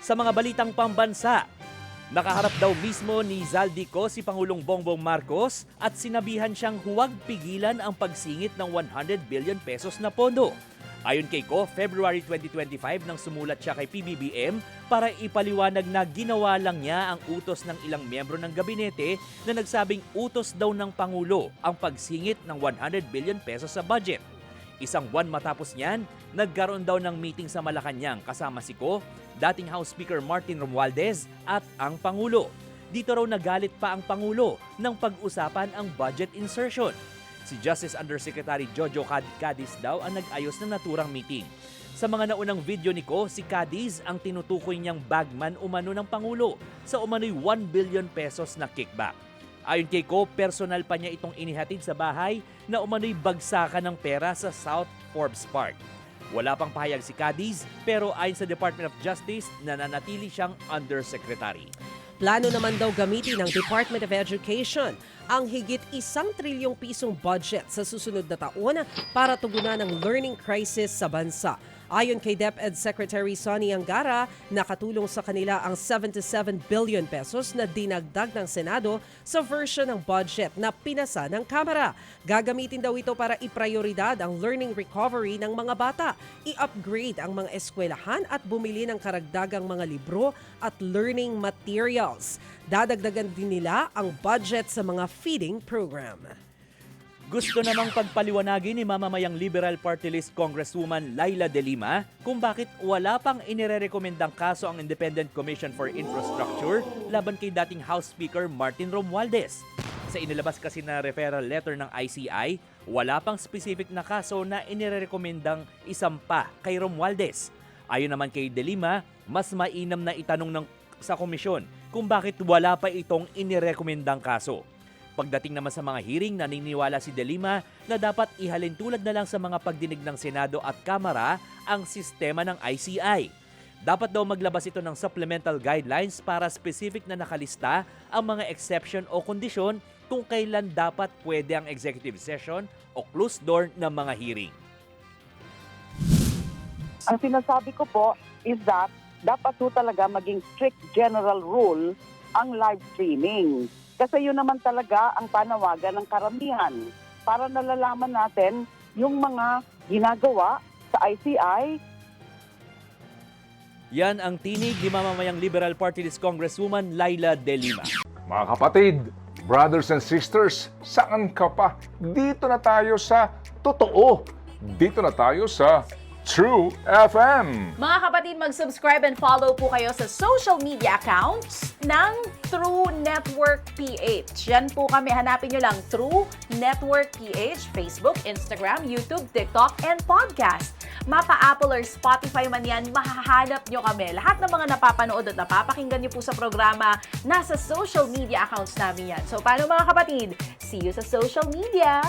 Sa mga balitang pambansa, nakaharap daw mismo ni Zaldico si Pangulong Bongbong Marcos at sinabihan siyang huwag pigilan ang pagsingit ng 100 billion pesos na pondo. Ayon kay Ko, February 2025 nang sumulat siya kay PBBM para ipaliwanag na ginawa lang niya ang utos ng ilang miyembro ng gabinete na nagsabing utos daw ng Pangulo ang pagsingit ng 100 billion pesos sa budget. Isang buwan matapos niyan, nagkaroon daw ng meeting sa Malacanang kasama si Ko, dating House Speaker Martin Romualdez at ang Pangulo. Dito raw nagalit pa ang Pangulo nang pag-usapan ang budget insertion. Si Justice Undersecretary Jojo Cadiz daw ang nag-ayos ng naturang meeting. Sa mga naunang video ni Ko, si Cadiz ang tinutukoy niyang bagman umano ng Pangulo sa umano'y 1 billion pesos na kickback. Ayon kay Ko, personal pa niya itong inihatid sa bahay na umano'y bagsakan ng pera sa South Forbes Park. Wala pang pahayag si Cadiz pero ayon sa Department of Justice, nananatili siyang Undersecretary. Plano naman daw gamitin ng Department of Education ang higit 1 trilyong pisong budget sa susunod na taon para tugunan ang learning crisis sa bansa. Ayon kay DepEd Secretary Sonny Angara, nakatulong sa kanila ang 77 billion pesos na dinagdag ng Senado sa version ng budget na pinasa ng Kamara. Gagamitin daw ito para iprioridad ang learning recovery ng mga bata, i-upgrade ang mga eskwelahan at bumili ng karagdagang mga libro at learning materials. Dadagdagan din nila ang budget sa mga feeding program. Gusto namang pagpaliwanagin ni mamamayang Liberal Party List Congresswoman Laila De Lima kung bakit wala pang inirerekomendang kaso ang Independent Commission for Infrastructure laban kay dating House Speaker Martin Romualdez. Sa inilabas kasi na referral letter ng ICI, wala pang specific na kaso na inirekomendang isampa kay Romualdez. Ayon naman kay De Lima, mas mainam na itanong sa komisyon kung bakit wala pa itong inirekomendang kaso. Pagdating naman sa mga hearing, naniniwala si De Lima na dapat ihalin tulad na lang sa mga pagdinig ng Senado at Kamara ang sistema ng ICI. Dapat daw maglabas ito ng supplemental guidelines para specific na nakalista ang mga exception o kondisyon kung kailan dapat pwede ang executive session o closed door ng mga hearing. Ang sinasabi ko po is that dapat po talaga maging strict general rule ang live streaming. Kasi yun naman talaga ang panawagan ng karamihan para nalalaman natin yung mga ginagawa sa ICI. Yan ang tinig ni mamamayang Liberal Party List Congresswoman Laila De Lima. Mga kapatid, brothers and sisters, saan ka pa? Dito na tayo sa totoo. Dito na tayo sa True FM. Mga kapatid, mag-subscribe and follow po kayo sa social media accounts ng True Network PH. Yan po kami, hanapin nyo lang True Network PH, Facebook, Instagram, YouTube, TikTok, and podcast. Mapa Apple or Spotify man yan, mahahanap nyo kami. Lahat ng mga napapanood at napapakinggan nyo po sa programa, nasa social media accounts namin yan. So paano mga kapatid? See you sa social media!